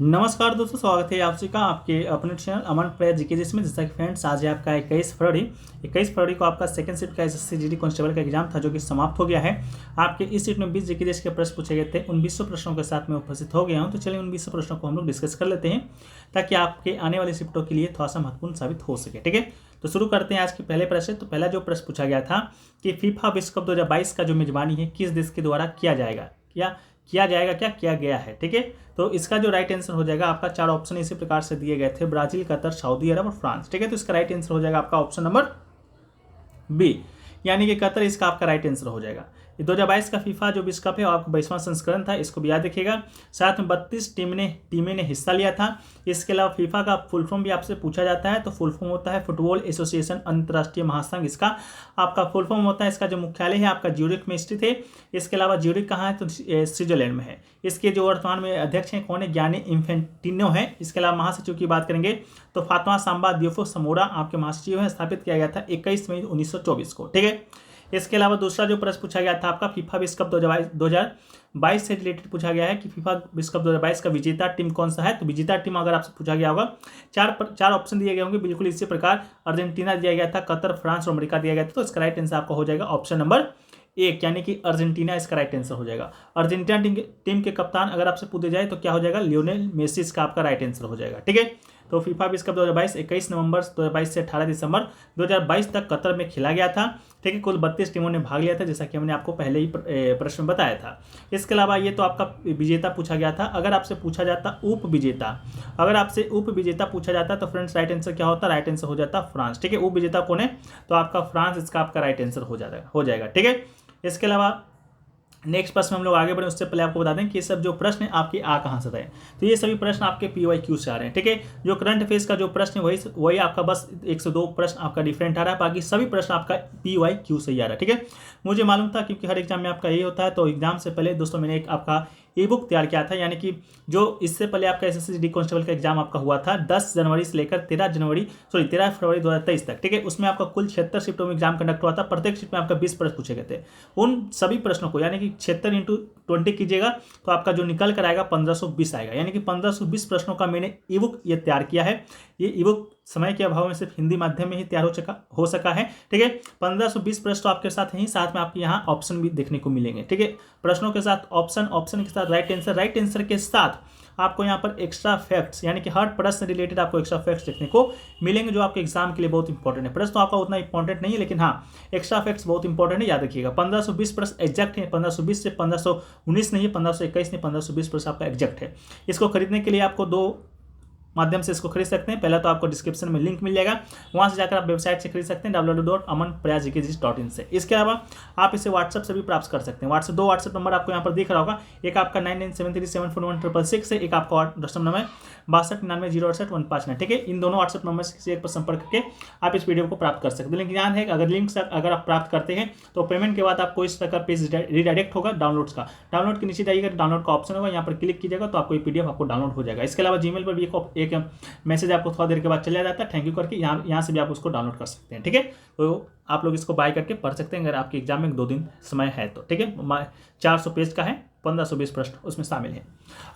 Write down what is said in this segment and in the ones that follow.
नमस्कार दोस्तों, स्वागत है आप सभी का आपके अपने चैनल अमन प्रयास जीके जिसमें। जैसा कि फ्रेंड्स, आज है आपका 21 फरवरी को आपका सेकंड शिफ्ट का एसएससी जीडी कांस्टेबल का एग्जाम था, जो कि समाप्त हो गया है। आपके इस शिफ्ट में 20 जीके जिस के प्रश्न पूछे गए थे, उन 20 प्रश्नों के साथ मैं उपस्थित हो गया हूं। तो चलिए उन 20 प्रश्नों को हम लोग डिस्कस कर लेते हैं, ताकि आपके आने वाली शिफ्टों के लिए थोड़ा सा महत्वपूर्ण साबित हो सके। ठीक है, तो शुरू करते हैं आज के पहले प्रश्न। तो पहला जो प्रश्न पूछा गया था कि फीफा विश्व कप 2022 का जो मेजबानी है किस देश के द्वारा किया जाएगा, क्या किया गया है। ठीक है, तो इसका जो राइट आंसर हो जाएगा आपका, चार ऑप्शन इसी प्रकार से दिए गए थे: ब्राजील, कतर, सऊदी अरब और फ्रांस। ठीक है, तो इसका राइट आंसर हो जाएगा आपका ऑप्शन नंबर बी, यानी कि कतर इसका आपका राइट आंसर हो जाएगा। 2022 का फीफा जो विश्व कप है आपका 22वां संस्करण था, इसको भी याद रखिएगा। साथ में 32 टीमें ने हिस्सा लिया था। इसके अलावा फीफा का फुल फॉर्म भी आपसे पूछा जाता है, तो फुल फॉर्म होता है फुटबॉल एसोसिएशन अंतर्राष्ट्रीय महासंघ, इसका आपका फुल फॉर्म होता है। इसका जो मुख्यालय है आपका ज्यूरिख में स्थित है। इसके अलावा ज्यूरिख कहाँ है, तो स्विट्जरलैंड में है। इसके जो वर्तमान में अध्यक्ष हैं कौन है, गियानी इन्फेंटिनो है। इसके अलावा महासचिव की बात करेंगे तो फातिमा सांबा दियोफो समोरा आपके महासचिव हैं। स्थापित किया गया था 21 मई 1924 को। ठीक है, इसके अलावा दूसरा जो प्रश्न पूछा गया था आपका, फीफा विश्व कप 2022 से रिलेटेड पूछा गया है कि फीफा विश्व कप 2022 का विजेता टीम कौन सा है। तो विजेता टीम अगर आपसे पूछा गया होगा, चार ऑप्शन दिए गए होंगे बिल्कुल इसी प्रकार। अर्जेंटीना दिया गया था, कतर, फ्रांस और अमेरिका दिया गया था। तो इसका राइट आंसर आपका हो जाएगा ऑप्शन नंबर 1, यानी कि अर्जेंटीना इसका राइट आंसर हो जाएगा। अर्जेंटीना टीम के कप्तान अगर आपसे पूछे जाए तो क्या हो जाएगा, लियोनेल मेसी इसका आपका राइट आंसर हो जाएगा। ठीक है, तो फीफा विश्व कप 2022 21 नवंबर 2022 से 18 दिसंबर 2022 तक कतर में खेला गया था। ठीक है, कुल 32 टीमों ने भाग लिया था, जैसा कि हमने आपको पहले ही प्रश्न में बताया था। इसके अलावा ये तो आपका विजेता पूछा गया था। अगर आपसे पूछा जाता उप विजेता पूछा जाता तो फ्रेंड्स राइट आंसर क्या होता, राइट आंसर हो जाता फ्रांस। ठीक है, उप विजेता कौन है, तो आपका फ्रांस इसका आपका राइट आंसर हो जाएगा। ठीक है, इसके अलावा नेक्स्ट प्रश्न में हम लोग आगे बढ़े उससे पहले आपको बता दें कि ये सब जो प्रश्न है आपके आ कहाँ से रहे। तो ये सभी प्रश्न आपके PYQ से आ रहे हैं। ठीक है, जो करंट अफेयर्स का जो प्रश्न है वही आपका बस 102 प्रश्न आपका डिफरेंट आ रहा है, बाकी सभी प्रश्न आपका PYQ से ही आ रहा है। ठीक है, मुझे मालूम था क्योंकि हर एग्जाम में आपका यही होता है। तो एग्जाम से पहले दोस्तों मैंने एक आपका ई-बुक तैयार किया था, यानी कि जो इससे पहले आपका एसएससी जीडी कांस्टेबल का एग्जाम आपका हुआ था 10 जनवरी से लेकर 13 फरवरी 2023 तक। ठीक है, उसमें आपका कुल 76 शिफ्टों में एग्जाम कंडक्ट हुआ था। प्रत्येक शिफ्ट में आपका 20 प्रश्न पूछे गए थे। उन सभी प्रश्नों को यानी कि 76 × 20 कीजिएगा तो आपका जो निकल कर आएगा 1520 आएगा, यानी कि 1520 प्रश्नों का मैंने ई-बुक ये तैयार किया है। ये ई-बुक समय के अभाव में सिर्फ हिंदी माध्यम में ही तैयार हो सका है। ठीक है, 1520 प्रश्न तो आपके साथ ही साथ में आपके यहाँ ऑप्शन भी देखने को मिलेंगे। ठीक है, प्रश्नों के साथ ऑप्शन के साथ राइट आंसर के साथ आपको यहाँ पर एक्स्ट्रा फैक्ट्स, यानी कि हर प्रश्न से रिलेटेड आपको एक्स्ट्रा फैक्ट्स देखने को मिलेंगे, जो आपके एग्जाम के लिए बहुत इंपॉर्टेंट है। प्रश्न तो आपका उतना इंपॉर्टेंट नहीं है, लेकिन हाँ एक्स्ट्रा फैक्ट्स बहुत इंपॉर्टेंट है, याद रखिएगा। 1520 प्रश्न एग्जैक्ट है, 1520 से 1519 नहीं है, 1521 नहीं, 1520 प्रश्न आपका एग्जैक्ट है। इसको खरीदने के लिए आपको दो माध्यम से इसको खरीद सकते हैं। पहला तो आपको डिस्क्रिप्शन में लिंक मिल जाएगा, वहां से जाकर आप वेबसाइट से खरीद सकते हैं www.amanprayasgkgs.in से। इसके अलावा आप इसे व्हाट्सएप से भी प्राप्त कर सकते हैं। दो व्हाट्सएप नंबर आपको यहाँ पर दिख रहा होगा, एक आपका 9973741666 है, एक आपका व्हाट्सएप नंबर 6299088159। ठीक है, इन दोनों व्हाट्सएप नंबर से एक पर संपर्क करके आप इस वीडियो को प्राप्त कर सकते हैं। लेकिन ध्यान है अगर लिंक से अगर आप प्राप्त करते हैं तो पेमेंट के बाद आपको इस तरह का पेज रिडायरेक्ट होगा डाउनलोड्स का। डाउनलोड के नीचे जाइएगा, डाउनलोड का ऑप्शन होगा, यहाँ पर क्लिक कीजिएगा तो आपको ये PDF आपको डाउनलोड हो जाएगा। इसके अलावा जीमेल पर भी एक मैसेज आपको थोड़ा देर के बाद चला जाता है, थैंक यू करके, यहाँ से भी आप उसको डाउनलोड कर सकते हैं। ठीक है, तो आप लोग इसको बाय करके पढ़ सकते हैं अगर आपके एग्जाम में 2 दिन समय है तो। ठीक है, 400 पेज का है, 1520 प्रश्न उसमें शामिल है।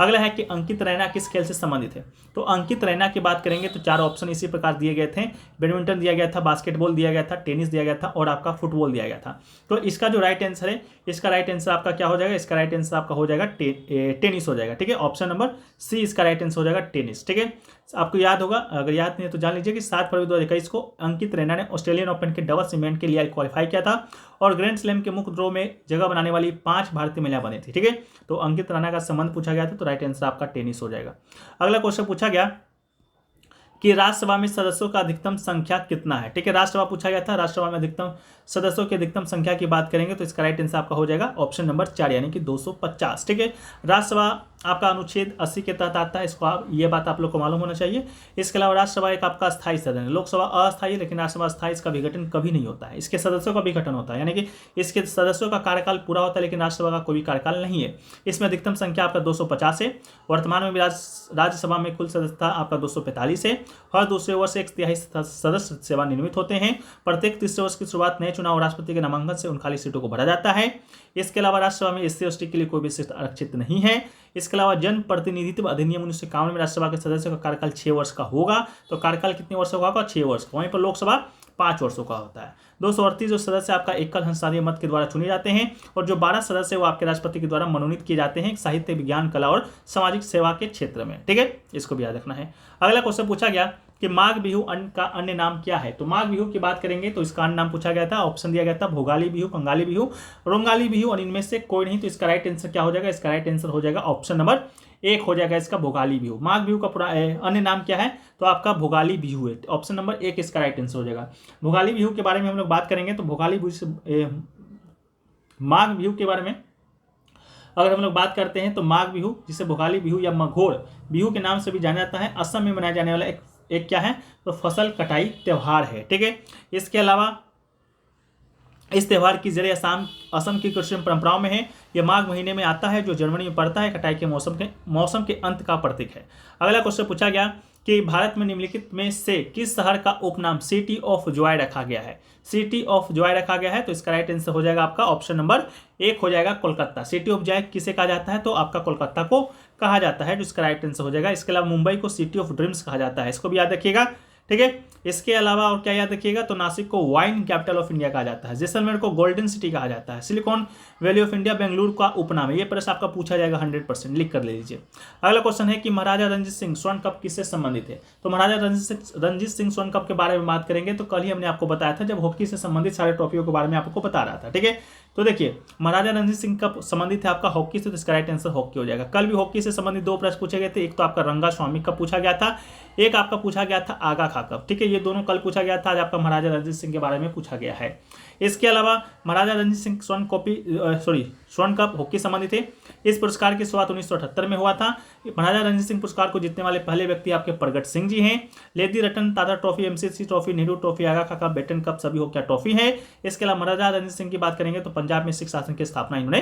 अगला है कि अंकित रैना किस खेल से संबंधित है। तो अंकित रैना की बात करेंगे तो 4 ऑप्शन इसी प्रकार दिए गए थे। बैडमिंटन दिया गया था, बास्केटबॉल दिया गया था, टेनिस दिया गया था और आपका फुटबॉल दिया गया था। तो इसका जो राइट आंसर है, इसका राइट आंसर आपका क्या हो जाएगा, इसका राइट आंसर आपका हो जाएगा टेनिस हो जाएगा। ठीक है, ऑप्शन नंबर C इसका राइट आंसर हो जाएगा टेनिस। ठीक है, आपको याद होगा, अगर याद नहीं है तो जान लीजिए कि 7 फरवरी 2021 को अंकित रैना ने ऑस्ट्रेलियन ओपन के डबल्स इवेंट के लिए क्वालिफाई किया था और ग्रैंड स्लैम के मुख्य ड्रॉ में जगह बनाने वाली 5 भारतीय महिला बनी थी। ठीक है, तो अंकित रैना का संबंध पूछा गया था, तो राइट आंसर आपका टेनिस हो जाएगा। अगला क्वेश्चन पूछा गया कि राज्यसभा में सदस्यों का अधिकतम संख्या कितना है। ठीक है, राज्यसभा पूछा गया था, राज्यसभा में अधिकतम सदस्यों की अधिकतम संख्या की बात करेंगे तो इसका राइट आंसर आपका हो जाएगा ऑप्शन नंबर 4, यानी कि 250। ठीक है, राज्यसभा आपका अनुच्छेद 80 के तहत आता है, इसको ये बात आप लोग को मालूम होना चाहिए। इसके अलावा राज्यसभा एक आपका स्थायी सदन है, लोकसभा अस्थायी, लेकिन राज्यसभा स्थायी, इसका विघटन कभी नहीं होता है। इसके सदस्यों का विघटन होता है, यानी कि इसके सदस्यों का कार्यकाल पूरा होता है, लेकिन राज्यसभा का कोई कार्यकाल नहीं है। इसमें अधिकतम संख्या आपका 250 है। वर्तमान में राज्यसभा में कुल सदस्यता आपका 245 है। हर दूसरे वर्ष 1/3 सदस्य सेवानिवृत्त होते हैं। प्रत्येक तीसरे वर्ष की शुरुआत नए चुनाव राष्ट्रपति के नामांकन से उन खाली सीटों को भरा जाता है। इसके अलावा राज्यसभा में SC/ST के लिए कोई भी सीट आरक्षित नहीं है। इसके अलावा जन प्रतिनिधित्व अधिनियम 1951 में राज्यसभा के सदस्यों का कार्यकाल 6 वर्ष का होगा। तो कार्यकाल कितने वर्षों का होगा? 6 वर्ष का। वहीं पर लोकसभा 5 वर्षों का होता है। 238 जो सदस्य आपका एकल संसदीय मत के द्वारा चुने जाते हैं और जो 12 सदस्य वो आपके राष्ट्रपति के द्वारा मनोनीत किए जाते हैं साहित्य, विज्ञान, कला और सामाजिक सेवा के क्षेत्र में। ठीक है, इसको भी याद रखना है। अगला क्वेश्चन पूछा गया कि माघ बिहू का अन्य नाम क्या है। तो माघ बिहू की बात करेंगे तो इसका अन्य नाम पूछा गया था, ऑप्शन दिया गया था भोगाली बिहू, कंगाली बिहू, रोंगाली बिहू और इनमें से कोई नहीं। तो इसका राइट आंसर क्या हो जाएगा? इसका राइट आंसर हो जाएगा ऑप्शन नंबर 1 हो जाएगा इसका भोगाली बिहू। माघ बिहू का पूरा अन्य नाम क्या है? तो आपका भोगाली बिहू है। ऑप्शन नंबर 1 इसका राइट आंसर हो जाएगा। भोगाली बिहू के बारे में हम लोग बात करेंगे तो भोगाली बिहू से माघ बिहू के बारे में अगर हम लोग बात करते हैं तो माघ बिहू जिसे भोगाली बिहू या मघोर बिहू के नाम से भी जाना जाता है, असम में मनाया जाने वाला एक क्या है? तो फसल कटाई त्यौहार है। ठीक है, इसके अलावा इस त्यौहार की जड़ें असम की कृषि परंपराओं में है। यह माघ महीने में आता है जो जनवरी में पड़ता है। कटाई के मौसम के अंत का प्रतीक है। अगला क्वेश्चन पूछा गया कि भारत में निम्नलिखित में से किस शहर का उपनाम सिटी ऑफ जॉय रखा गया है? सिटी ऑफ जॉय रखा गया है तो इसका राइट आंसर हो जाएगा आपका ऑप्शन नंबर 1 हो जाएगा कोलकाता। सिटी ऑफ जॉय किसे कहा जाता है? तो आपका कोलकाता को कहा जाता है, जो इसका राइट आंसर हो जाएगा। इसके अलावा मुंबई को सिटी ऑफ ड्रीम्स कहा जाता है, इसको भी याद रखिएगा। ठीक है, इसके अलावा और क्या याद रखिएगा? तो नासिक को वाइन कैपिटल ऑफ इंडिया कहा जाता है, जैसलमेर को गोल्डन सिटी कहा जाता है, silicon valley of India Bengaluru का उपनाम है। ये प्रश्न आपका पूछा जाएगा 100%, लिख कर ले लीजिए। अगला क्वेश्चन है कि महाराजा रणजीत सिंह स्वर्ण कप किससे संबंधित है? तो महाराजा रणजीत सिंह स्वर्ण कप के बारे में बात करेंगे तो कल ही हमने आपको बताया था जब हॉकी से संबंधित सारे ट्रॉफियों के बारे में आपको बता रहा था। ठीक है, तो देखिए महाराजा रणजीत सिंह कप संबंधित है आपका हॉकी से, तो इसका राइट आंसर हॉकी हो जाएगा। कल भी हॉकी से संबंधित 2 प्रश्न पूछे गए थे, एक तो आपका रंगा स्वामी कप पूछा गया था, एक आपका पूछा गया था आगा खा कप। ठीक है, ये दोनों कल पूछा गया था, आज आपका महाराजा रणजीत सिंह के बारे में पूछा गया है। इसके अलावा महाराजा रणजीत सिंह स्वर्ण कप हॉकी संबंधित है। इस पुरस्कार की शुरुआत 1978 में हुआ था। महाराजा रणजीत सिंह पुरस्कार को जीतने वाले पहले व्यक्ति आपके प्रगट सिंह जी हैं। Lady Ratan Tata trophy, MCC trophy, Nehru trophy, Aga Khan cup, Beighton cup सभी हॉकी ट्रॉफी है। इसके अलावा महाराजा रणजीत सिंह की बात करेंगे तो पंजाब में सिख शासन की स्थापना इन्होंने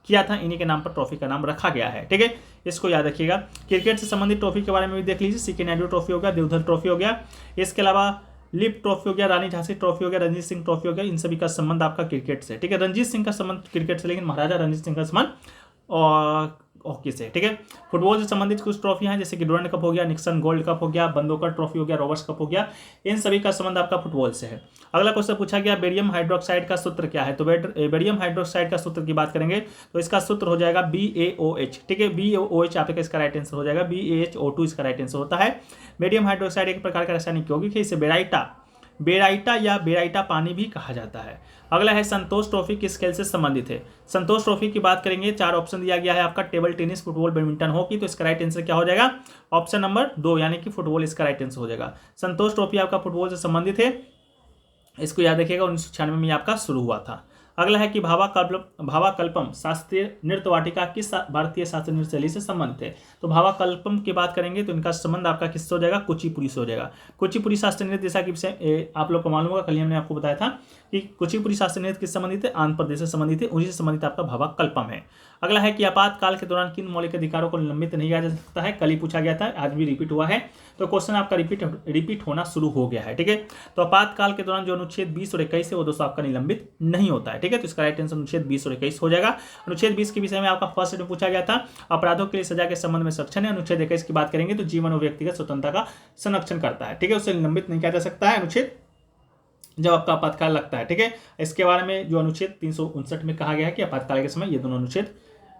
किया था, इन्हीं के नाम पर ट्रॉफी का नाम रखा गया है। ठीक है, इसको याद रखिएगा। क्रिकेट से संबंधित ट्रॉफी के बारे में भी देख लीजिए, CK नायडू ट्रॉफी हो गया, देवधर ट्रॉफी हो गया, इसके अलावा लिप ट्रॉफी हो गया, रानी झांसी ट्रॉफी हो गया, रणजीत सिंह ट्रॉफी हो गया। इन सभी का संबंध आपका क्रिकेट से। ठीक है, रणजीत सिंह का संबंध क्रिकेट से, लेकिन महाराजा रणजीत सिंह का संबंध हॉकी से। ठीक है, फुटबॉल से संबंधित कुछ ट्रॉफियां हैं जैसे कि डुरंड कप हो गया, निक्सन गोल्ड कप हो गया, बंदोकर ट्रॉफी हो गया, रॉबर्ट्स कप हो गया, इन सभी का संबंध आपका फुटबॉल से है। अगला क्वेश्चन पूछा गया बेरियम हाइड्रोक्साइड का सूत्र क्या है? तो बेरियम हाइड्रोक्साइड का सूत्र की बात करेंगे तो इसका सूत्र हो जाएगा BaOH। ठीक है, BaOH आपका इसका राइट आंसर हो जाएगा, BaHO2 इसका राइट आंसर होता है। बेरियम हाइड्रोक्साइड एक प्रकार का रासायनिक यौगिक है, इसे बेराइटा या बेराइटा पानी भी कहा जाता है। अगला है संतोष ट्रॉफी किस खेल से संबंधित है? संतोष ट्रॉफी की बात करेंगे, 4 ऑप्शन दिया गया है आपका, table tennis, football, badminton, hockey. तो इसका राइट आंसर क्या हो जाएगा? ऑप्शन नंबर 2 यानी कि फुटबॉल इसका राइट आंसर हो जाएगा। संतोष ट्रॉफी आपका फुटबॉल से संबंधित है, इसको याद रखिएगा, 1996 में आपका शुरू हुआ था। अगला है कि भावाकल्पम शास्त्रीय नृत्य वाटिका किस भारतीय शास्त्रीय नृत्य शैली से संबंधित है? तो भावाकल्पम की बात करेंगे तो इनका संबंध आपका किससे हो जाएगा? कुचिपुड़ी से हो जाएगा। कुचिपुड़ी शास्त्रीय नृत्य जैसा कि आप लोग को मालूम होगा, कल हमने आपको बताया था कि कुचिपुड़ी शास्त्रीय नृत्य किस संबंधित है? आंध्र प्रदेश से संबंधित है, उन्हीं से संबंधित आपका भावाकल्पम है। अगला है कि आपातकाल के दौरान किन मौलिक अधिकारों को निलंबित नहीं किया जा सकता है? कल ही पूछा गया था, आज भी रिपीट हुआ है, तो क्वेश्चन आपका रिपीट होना शुरू हो गया है। ठीक है, तो आपातकाल के दौरान जो अनुच्छेद 20 और 21 है वो दोस्तों आपका निलंबित नहीं होता है। ठीक है, तो इसका राइट आंसर अनुच्छेद 20 और 21 हो जाएगा। अनुच्छेद 20 के विषय में आपका फर्स्ट में पूछा गया था, अपराधों के लिए सजा के संबंध में संरक्षण है। अनुच्छेद 21 की बात करेंगे तो जीवन और व्यक्तिगत स्वतंत्रता का संरक्षण करता है। ठीक है, उससे निलंबित नहीं किया जा सकता है अनुच्छेद जब आपका आपातकाल लगता है। ठीक है, इसके बारे में जो अनुच्छेद 359 में कहा गया है कि आपातकाल के समय ये दोनों अनुच्छेद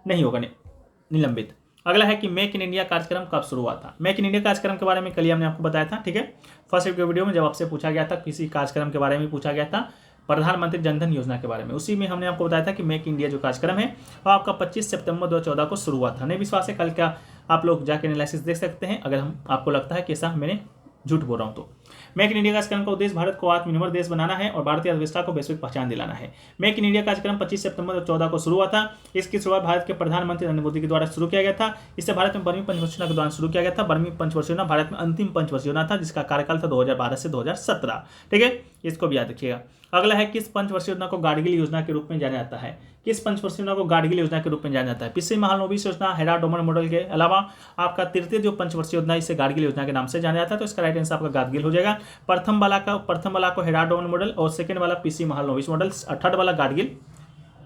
नहीं होगा निलंबित। अगला है कि मेक इन इंडिया कार्यक्रम कब शुरू हुआ था? मेक इन इंडिया कार्यक्रम के बारे में कल हमने आपको बताया था। ठीक है, फर्स्ट वीडियो में जब आपसे पूछा गया था, किसी कार्यक्रम के बारे में पूछा गया था, प्रधानमंत्री जनधन योजना के बारे में, उसी में हमने आपको बताया था कि मेक इंडिया जो कार्यक्रम है वो आपका 25 सितंबर 2014 को शुरू हुआ था। नहीं विश्वास है, कल क्या आप लोग जाके एनालिसिस देख सकते हैं, अगर आपको लगता है कि ऐसा मैंने झूठ बोल रहा हूँ तो। मेक इन इंडिया कार्यक्रम का उद्देश्य भारत को आत्मनिर्भर देश बनाना है और भारतीय अर्थव्यवस्था को वैश्विक पहचान दिलाना है। मेक इन इंडिया कार्यक्रम 25 सितंबर 2014 को शुरू हुआ था। इसकी शुरुआत भारत के प्रधानमंत्री नरेंद्र मोदी के द्वारा शुरू किया गया था। इसे भारत में 12वीं पंचवर्षीय योजना के दौरान शुरू किया गया था। 12वीं पंचवर्षीय योजना भारत में अंतिम पंचवर्षीय योजना था, जिसका कार्यकाल था 2012 से 2017। ठीक है, इसको भी याद रखिएगा। अगला है, किस पंचवर्षीय योजना को गाडगिल योजना के रूप में जाना जाता है? किस पंचवर्षीय योजना को गाडगिल योजना के रूप में जाना जाता है? पीसी महालनोबिस योजना, हेरा-डोमन मॉडल के अलावा आपका तृतीय जो पंचवर्षीय योजना, इसे गाडगिल योजना के नाम से जाना जाता है। तो इसका राइट आंसर आपका गाडगिल हो जाएगा। प्रथम वाला को हेरा-डोमन मॉडल और सेकंड वाला पीसी महालनोबिस मॉडल, थर्ड वाला गाडगिल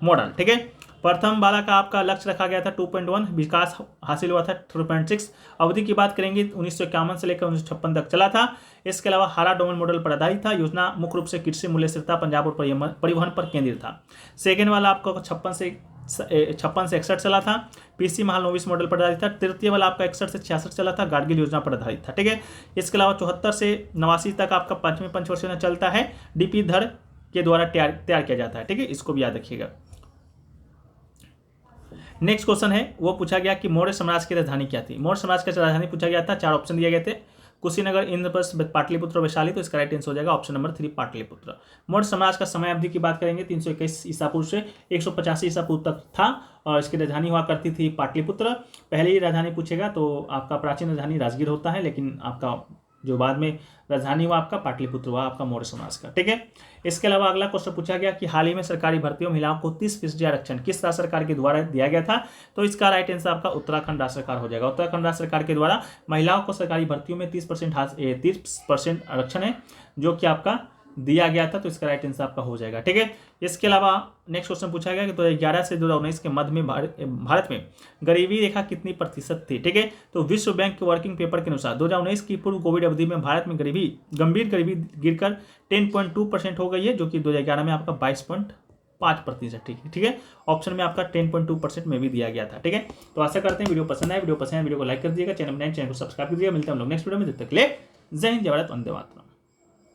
मॉडल। ठीक है, प्रथम वाला का आपका लक्ष्य रखा गया था 2.1, विकास हासिल हुआ था 3.6। अवधि की बात करेंगे 1951 से लेकर 1956 तक चला था। इसके अलावा हेरा-डोमन मॉडल पर आधारित था। योजना मुख्य रूप से कृषि मूल्य स्थिरता, पंजाब और परिवहन पर केंद्रित था। सेकेंड वाला आपको 56 से 61 चला था। पीसी महालनोबिस मॉडल पर आधारित था। तृतीय वाला आपका 61 से 66 चला था, गाडगिल योजना पर आधारित था। ठीक है, इसके अलावा 74 से 89 तक आपका 5वीं पंचवर्षीय योजना चलता है, डीपी धर के द्वारा तैयार किया जाता है। ठीक है, इसको भी याद रखिएगा। नेक्स्ट क्वेश्चन है, वो पूछा गया कि मौर्य साम्राज्य की राजधानी क्या थी? मौर्य साम्राज्य की राजधानी पूछा गया था, 4 ऑप्शन दिए गए थे, कुशीनगर, इंद्रप्रस्थ, पाटलिपुत्र, वैशाली। तो इसका राइट आंसर हो जाएगा ऑप्शन नंबर 3, पाटलिपुत्र। मौर्य साम्राज्य का समय अवधि की बात करेंगे 321 ईसा पूर्व से 185 ईसा पूर्व तक था और इसकी राजधानी हुआ करती थी पाटलिपुत्र। पहले ही राजधानी पूछेगा तो आपका प्राचीन राजधानी राजगीर होता है, लेकिन आपका जो बाद में राजधानी हुआ आपका पाटलिपुत्र हुआ आपका मौर्य समाज का। ठीक है, इसके अलावा अगला क्वेश्चन पूछा गया कि हाल ही में सरकारी भर्तियों में महिलाओं को 30% आरक्षण किस राज्य सरकार के द्वारा दिया गया था? तो इसका राइट आंसर आपका उत्तराखंड राज्य सरकार हो जाएगा। उत्तराखंड राज्य सरकार के द्वारा महिलाओं को सरकारी भर्तियों में 30% आरक्षण है जो कि आपका दिया गया था। तो इसका राइट आंसर आपका हो जाएगा। ठीक है, इसके अलावा नेक्स्ट क्वेश्चन पूछा गया कि 2011 से 2019 के मध्य में भारत में गरीबी रेखा कितनी प्रतिशत थी? ठीक है, तो विश्व बैंक के वर्किंग पेपर के अनुसार 2019 की पूर्व कोविड अवधि में भारत में गंभीर गरीबी गिरकर 10.2% हो गई है, जो कि 2011 में आपका 22.5%। ठीक है, ऑप्शन में आपका 10.2% में भी दिया गया था। ठीक है, तो आशा करते हैं वीडियो पसंद आए। वीडियो को लाइक कर दीजिएगा, चैनल को सब्सक्राइब कीजिएगा। मिलते हैं हम लोग नेक्स्ट वीडियो में, जब तक ले जय हिंद, जय भारत, वंदे मातरम।